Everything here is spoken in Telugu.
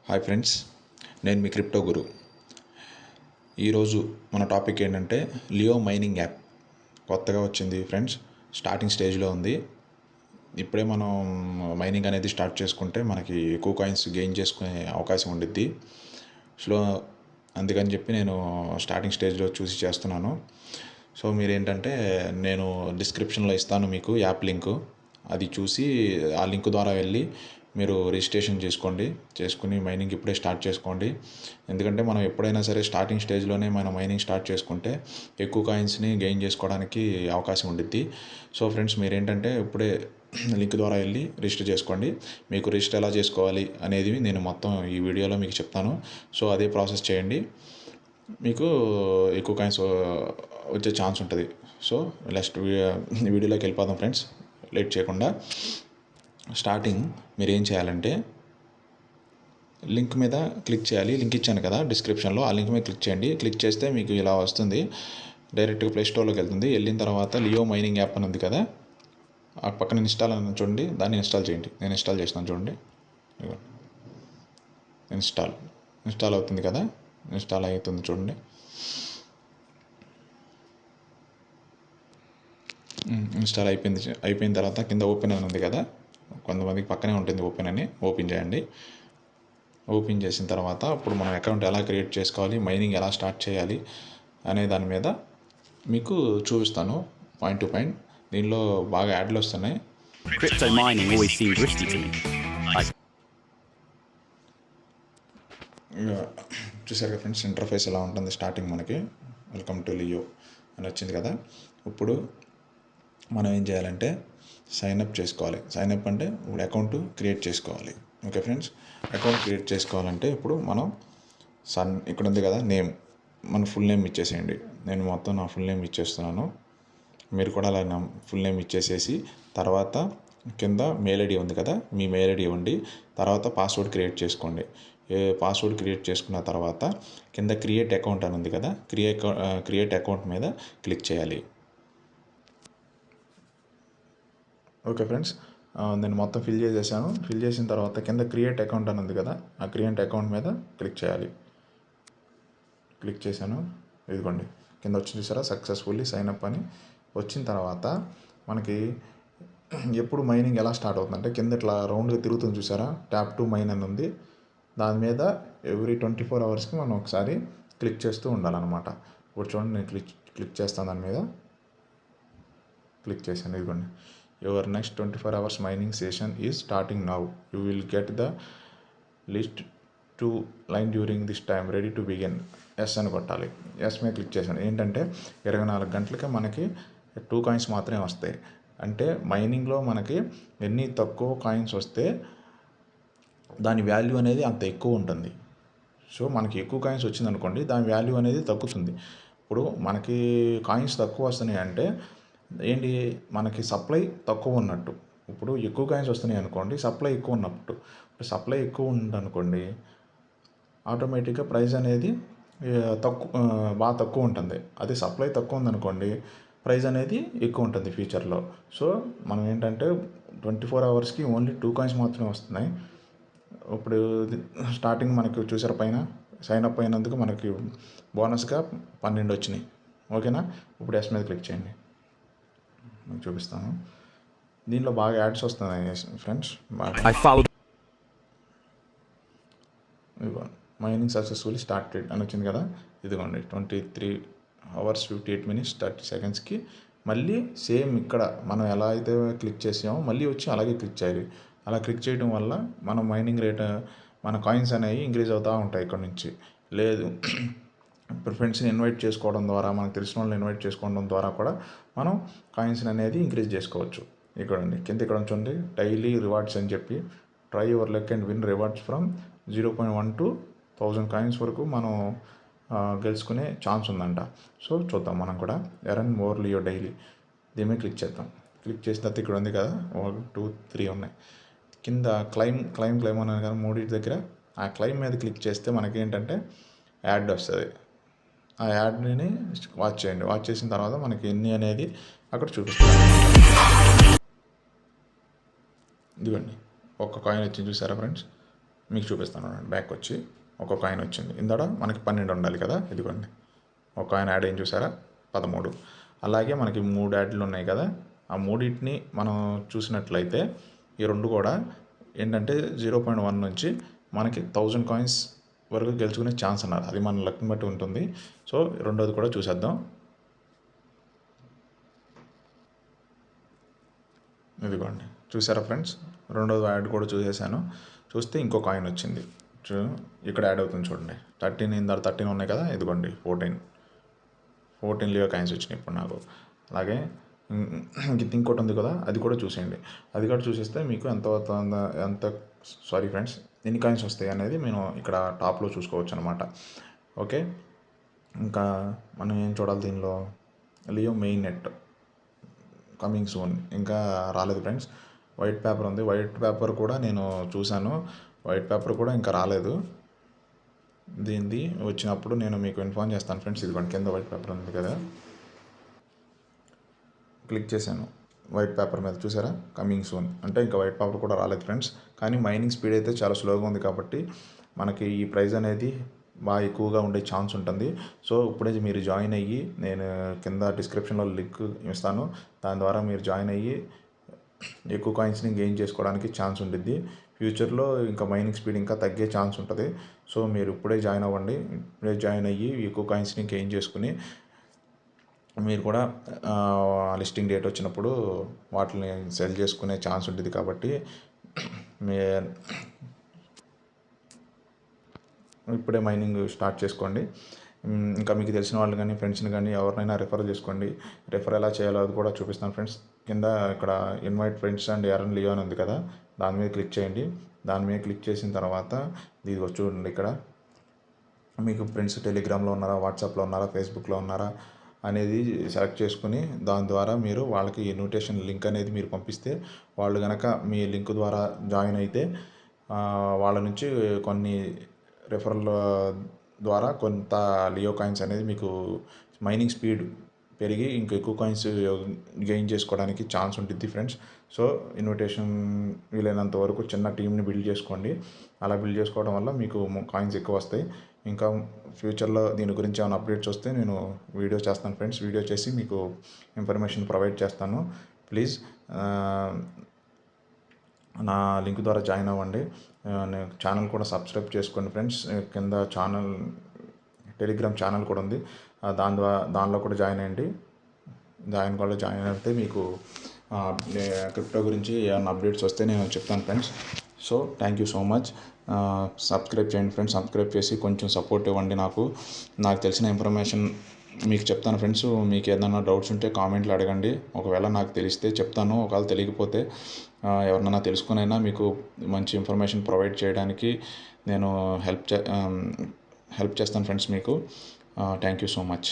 హాయ్ ఫ్రెండ్స్, నేను మీ క్రిప్టో గురు. ఈరోజు మన టాపిక్ ఏంటంటే లియో మైనింగ్ యాప్ కొత్తగా వచ్చింది ఫ్రెండ్స్. స్టార్టింగ్ స్టేజ్లో ఉంది. ఇప్పుడే మనం మైనింగ్ అనేది స్టార్ట్ చేసుకుంటే మనకి ఎక్కువ కాయిన్స్ గెయిన్ చేసుకునే అవకాశం ఉండిద్ది. అందుకని చెప్పి నేను స్టార్టింగ్ స్టేజ్లో చూసి చేస్తున్నాను. సో మీరేంటంటే నేను డిస్క్రిప్షన్లో ఇస్తాను మీకు యాప్ లింకు. అది చూసి ఆ లింక్ ద్వారా వెళ్ళి మీరు రిజిస్ట్రేషన్ చేసుకుని మైనింగ్ ఇప్పుడే స్టార్ట్ చేసుకోండి. ఎందుకంటే మనం ఎప్పుడైనా సరే స్టార్టింగ్ స్టేజ్లోనే మనం మైనింగ్ స్టార్ట్ చేసుకుంటే ఎక్కువ కాయిన్స్ని గెయిన్ చేసుకోవడానికి అవకాశం ఉండిద్ది. సో ఫ్రెండ్స్, మీరేంటంటే ఇప్పుడే లింక్ ద్వారా వెళ్ళి రిజిస్టర్ చేసుకోండి. మీకు రిజిస్టర్ ఎలా చేసుకోవాలి అనేది నేను మొత్తం ఈ వీడియోలో మీకు చెప్తాను. సో అదే ప్రాసెస్ చేయండి, మీకు ఎక్కువ కాయిన్స్ వచ్చే ఛాన్స్ ఉంటుంది. సో నెక్స్ట్ వీడియోలోకి వెళ్ళిపోదాం ఫ్రెండ్స్. లేట్ చేయకుండా స్టార్టింగ్ మీరు ఏం చేయాలంటే లింక్ మీద క్లిక్ చేయాలి. లింక్ ఇచ్చాను కదా డిస్క్రిప్షన్లో, ఆ లింక్ మీద క్లిక్ చేయండి. క్లిక్ చేస్తే మీకు ఇలా వస్తుంది. డైరెక్ట్గా ప్లే స్టోర్లోకి వెళ్తుంది. వెళ్ళిన తర్వాత లియో మైనింగ్ యాప్ అని ఉంది కదా, ఆ పక్కన ఇన్స్టాల్ అని చూడండి, దాన్ని ఇన్స్టాల్ చేయండి. నేను ఇన్స్టాల్ చేస్తాను చూడండి. ఇన్స్టాల్ అవుతుంది కదా, ఇన్స్టాల్ అవుతుంది చూడండి. ఇన్స్టాల్ అయిపోయిన తర్వాత కింద ఓపెన్ అని ఉంది కదా, కొంతమందికి పక్కనే ఉంటుంది ఓపెన్ అని. ఓపెన్ చేయండి. ఓపెన్ చేసిన తర్వాత ఇప్పుడు మనం అకౌంట్ ఎలా క్రియేట్ చేసుకోవాలి, మైనింగ్ ఎలా స్టార్ట్ చేయాలి అనే దాని మీద మీకు చూపిస్తాను పాయింట్ టు పాయింట్. దీనిలో బాగా యాడ్లు వస్తున్నాయి. Crypto mining always seemed risky to me. చూసారు కదా ఫ్రెండ్స్, ఇంటర్ఫేస్ ఎలా ఉంటుంది. స్టార్టింగ్ మనకి వెల్కమ్ టు లియో అని వచ్చింది కదా. ఇప్పుడు మనం ఏం చేయాలంటే సైన్అప్ చేసుకోవాలి. సైన్అప్ అంటే ఇప్పుడు అకౌంట్ క్రియేట్ చేసుకోవాలి. ఓకే ఫ్రెండ్స్, అకౌంట్ క్రియేట్ చేసుకోవాలంటే ఇప్పుడు మనం ఇక్కడ ఉంది కదా నేమ్, మన ఫుల్ నేమ్ ఇచ్చేసేయండి. నేను మొత్తం నా ఫుల్ నేమ్ ఇచ్చేస్తున్నాను. మీరు కూడా అలా నా ఫుల్ నేమ్ ఇచ్చేసేసి తర్వాత కింద మెయిల్ ఐడి ఉంది కదా, మీ మెయిల్ ఐడి ఇవ్వండి. తర్వాత పాస్వర్డ్ క్రియేట్ చేసుకోండి. పాస్వర్డ్ క్రియేట్ చేసుకున్న తర్వాత కింద క్రియేట్ అకౌంట్ అని ఉంది కదా, క్రియేట్ అకౌంట్ మీద క్లిక్ చేయాలి. ఓకే ఫ్రెండ్స్, నేను మొత్తం ఫిల్ చేసేసాను. ఫిల్ చేసిన తర్వాత కింద క్రియేట్ అకౌంట్ అని ఉంది కదా, ఆ క్రియేట్ అకౌంట్ మీద క్లిక్ చేయాలి. క్లిక్ చేశాను. ఇదిగోండి కింద వచ్చి చూసారా, సక్సెస్ఫుల్లీ సైన్అప్ అని వచ్చిన తర్వాత మనకి ఎప్పుడు మైనింగ్ ఎలా స్టార్ట్ అవుతుందంటే కింద ఇట్లా రౌండ్గా తిరుగుతుంది చూసారా, ట్యాప్ టు మైన్ అని ఉంది. దాని మీద ఎవ్రీ 24 అవర్స్కి మనం ఒకసారి క్లిక్ చేస్తూ ఉండాలన్నమాట. ఇప్పుడు చూడండి, నేను క్లిక్ చేస్తాను. దాని మీద క్లిక్ చేశాను. ఇదిగోండి, your next 24 hours mining session is starting now. You will get the list to line during this time, ready to begin. Yes అని కొట్టాలి. ఎస్ మీద క్లిక్ చేశాను. ఏంటంటే 24 గంటలకే మనకి 2 కాయిన్స్ మాత్రమే వస్తాయి. అంటే మైనింగ్లో మనకి ఎన్ని తక్కువ కాయిన్స్ వస్తే దాని వాల్యూ అనేది అంత ఎక్కువ ఉంటుంది. సో మనకి ఎక్కువ కాయిన్స్ వచ్చిందనుకోండి, దాని వాల్యూ అనేది తగ్గుతుంది. ఇప్పుడు మనకి కాయిన్స్ తక్కువ వస్తున్నాయి అంటే ఏంటి, మనకి సప్లై తక్కువ ఉన్నట్టు. ఇప్పుడు ఎక్కువ కాయిన్స్ వస్తున్నాయి అనుకోండి, సప్లై ఎక్కువ ఉన్నట్టు. ఇప్పుడు సప్లై ఎక్కువ ఉందనుకోండి, ఆటోమేటిక్గా ప్రైస్ అనేది బాగా తక్కువ ఉంటుంది. అదే సప్లై తక్కువ ఉందనుకోండి, ప్రైస్ అనేది ఎక్కువ ఉంటుంది ఫ్యూచర్లో. సో మనం ఏంటంటే 24 అవర్స్కి ఓన్లీ 2 కాయిన్స్ మాత్రమే వస్తున్నాయి. ఇప్పుడు స్టార్టింగ్ మనకి చూసారు పైన సైన్అప్ అయినందుకు మనకి బోనస్గా 12 వచ్చినాయి. ఓకేనా, ఇప్పుడు ఎస్ మీద క్లిక్ చేయండి. మీకు చూపిస్తాను. దీనిలో బాగా యాడ్స్ వస్తున్నాయి ఫ్రెండ్స్. మైనింగ్ సక్సెస్ఫుల్లీ స్టార్టెడ్ అని వచ్చింది కదా, ఇదిగోండి 23 hours 58 minutes 30 secondsకి మళ్ళీ సేమ్ ఇక్కడ మనం ఎలా అయితే క్లిక్ చేసామో మళ్ళీ వచ్చి అలాగే క్లిక్ చేయాలి. అలా క్లిక్ చేయడం వల్ల మన మైనింగ్ రేట్, మన కాయిన్స్ అనేవి ఇంక్రీజ్ అవుతూ ఉంటాయి ఇక్కడ నుంచి. లేదు ఇప్పుడు ఫ్రెండ్స్ని ఇన్వైట్ చేసుకోవడం ద్వారా, మనకు తెలిసిన వాళ్ళని ఇన్వైట్ చేసుకోవడం ద్వారా కూడా మనం కాయిన్స్ని అనేది ఇంక్రీజ్ చేసుకోవచ్చు. ఇక్కడ ఇక్కడ ఉంచండి డైలీ రివార్డ్స్ అని చెప్పి, try your luck and win rewards from 0.1 to 1000 coins వరకు మనం గెలుచుకునే ఛాన్స్ ఉందంట. సో చూద్దాం మనం కూడా. ఎర్న్ మోర్ లియో డైలీ, దీని మీద క్లిక్ చేద్దాం. క్లిక్ చేసిన తర్వాత ఇక్కడ ఉంది కదా 1 2 3 ఉన్నాయి. కింద క్లైమ్ అని కదా, 3 దగ్గర ఆ క్లైమ్ మీద క్లిక్ చేస్తే మనకేంటంటే యాడ్ వస్తుంది. ఆ యాడ్ని వాచ్ చేయండి. వాచ్ చేసిన తర్వాత మనకి ఎన్ని అనేది అక్కడ చూపిస్తుంది. ఇదిగోండి ఒక్క కాయిన్ వచ్చింది చూసారా ఫ్రెండ్స్, మీకు చూపిస్తాను. బ్యాక్ వచ్చి ఒక కాయిన్ వచ్చింది. ఇందాక మనకి 12 ఉండాలి కదా, ఇదిగోండి ఒక కాయిన్ యాడ్ అయింది చూసారా, 13. అలాగే మనకి 3 యాడ్లు ఉన్నాయి కదా, ఆ మూడింటిని మనం చూసినట్లయితే ఈ రెండు కూడా ఏంటంటే 0.1 నుంచి మనకి 1000 కాయిన్స్ వరకు గెలుచుకునే ఛాన్స్ అన్నారు. అది మన లక్ని బట్టి ఉంటుంది. సో రెండోది కూడా చూసేద్దాం. ఇదిగోండి చూసారా ఫ్రెండ్స్, రెండోది యాడ్ కూడా చూసేసాను. చూస్తే ఇంకో కాయిన్ వచ్చింది, ఇక్కడ యాడ్ అవుతుంది చూడండి. 13 ఇందాక 13 ఉన్నాయి కదా, ఇదిగోండి 14 లియో కాయిన్స్ వచ్చినాయి ఇప్పుడు నాకు. అలాగే ఇంకోటి ఉంది కదా, అది కూడా చూసేయండి. అది కూడా చూసేస్తే మీకు ఫ్రెండ్స్ ఎన్ని కాయిన్స్ వస్తాయి అనేది మేము ఇక్కడ టాప్లో చూసుకోవచ్చు అనమాట. ఓకే, ఇంకా మనం ఏం చూడాలి దీనిలో, Leo main net coming soon ఇంకా రాలేదు ఫ్రెండ్స్. వైట్ పేపర్ ఉంది, వైట్ పేపర్ కూడా నేను చూశాను, వైట్ పేపర్ కూడా ఇంకా రాలేదు. దీనిది వచ్చినప్పుడు నేను మీకు ఇన్ఫార్మ్ చేస్తాను ఫ్రెండ్స్. ఇదిగోండి కింద వైట్ పేపర్ ఉంది కదా, క్లిక్ చేశాను వైట్ పేపర్ మీద, చూసారా కమింగ్ సూన్ అంటే ఇంకా వైట్ పేపర్ కూడా రాలేదు ఫ్రెండ్స్. కానీ మైనింగ్ స్పీడ్ అయితే చాలా స్లోగా ఉంది కాబట్టి మనకి ఈ ప్రైస్ అనేది బాగా ఎక్కువగా ఉండే ఛాన్స్ ఉంటుంది. సో ఇప్పుడే మీరు జాయిన్ అయ్యి, నేను కింద డిస్క్రిప్షన్లో లింక్ ఇస్తాను, దాని ద్వారా మీరు జాయిన్ అయ్యి ఎక్కువ కాయిన్స్ని గెయిన్ చేసుకోవడానికి ఛాన్స్ ఉంటుంది. ఫ్యూచర్లో ఇంకా మైనింగ్ స్పీడ్ ఇంకా తగ్గే ఛాన్స్ ఉంటుంది. సో మీరు ఇప్పుడే జాయిన్ అవ్వండి, ఇప్పుడే జాయిన్ అయ్యి ఎక్కువ కాయిన్స్ని గెయిన్ చేసుకుని మీరు కూడా లిస్టింగ్ డేట్ వచ్చినప్పుడు వాటిని సెల్ చేసుకునే ఛాన్స్ ఉంటుంది. కాబట్టి ఇప్పుడే మైనింగ్ స్టార్ట్ చేసుకోండి. ఇంకా మీకు తెలిసిన వాళ్ళు కానీ ఫ్రెండ్స్ని కానీ ఎవరినైనా రెఫర్ చేసుకోండి. రెఫర్ ఎలా చేయాలో అది కూడా చూపిస్తాను ఫ్రెండ్స్. కింద ఇక్కడ invite friends and earn Leo అని ఉంది కదా, దాని మీద క్లిక్ చేయండి. దాని మీద క్లిక్ చేసిన తర్వాత ఇది చూడండి, ఇక్కడ మీకు ఫ్రెండ్స్ టెలిగ్రామ్లో ఉన్నారా, వాట్సాప్లో ఉన్నారా, ఫేస్బుక్లో ఉన్నారా అనేది సెలెక్ట్ చేసుకుని దాని ద్వారా మీరు వాళ్ళకి ఇన్విటేషన్ లింక్ అనేది మీరు పంపిస్తే వాళ్ళు కనుక మీ లింక్ ద్వారా జాయిన్ అయితే వాళ్ళ నుంచి కొన్ని రెఫరల్ ద్వారా కొంత లియో కాయిన్స్ అనేది మీకు మైనింగ్ స్పీడ్ పెరిగి ఇంకా ఎక్కువ కాయిన్స్ గెయిన్ చేసుకోవడానికి ఛాన్స్ ఉంటుంది ఫ్రెండ్స్. సో ఇన్విటేషన్ వీలైనంత వరకు చిన్న టీంని బిల్డ్ చేసుకోండి. అలా బిల్డ్ చేసుకోవడం వల్ల మీకు కాయిన్స్ ఎక్కువ వస్తాయి. ఇంకా ఫ్యూచర్లో దీని గురించి ఏమైనా అప్డేట్స్ వస్తే నేను వీడియో చేస్తాను ఫ్రెండ్స్. వీడియో చేసి మీకు ఇన్ఫర్మేషన్ ప్రొవైడ్ చేస్తాను. ప్లీజ్ నా లింక్ ద్వారా జాయిన్ అవ్వండి. ఛానల్ కూడా సబ్స్క్రైబ్ చేసుకోండి ఫ్రెండ్స్. కింద టెలిగ్రామ్ ఛానల్ కూడా ఉంది, దానిలో కూడా జాయిన్ అయ్యండి. జాయిన్ అయితే మీకు క్రిప్టో గురించి ఏమైనా అప్డేట్స్ వస్తే నేను చెప్తాను friends. So thank you so much. Subscribe చేయండి ఫ్రెండ్స్. సబ్స్క్రైబ్ చేసి కొంచెం సపోర్ట్ ఇవ్వండి. నాకు తెలిసిన ఇన్ఫర్మేషన్ మీకు చెప్తాను ఫ్రెండ్స్. మీకు ఏదైనా డౌట్స్ ఉంటే కామెంట్లో అడగండి. ఒకవేళ నాకు తెలిస్తే చెప్తాను, ఒకవేళ తెలియకపోతే ఎవరినైనా తెలుసుకునైనా మీకు మంచి ఇన్ఫర్మేషన్ ప్రొవైడ్ చేయడానికి నేను హెల్ప్ చేస్తాను ఫ్రెండ్స్ మీకు. Thank you so much.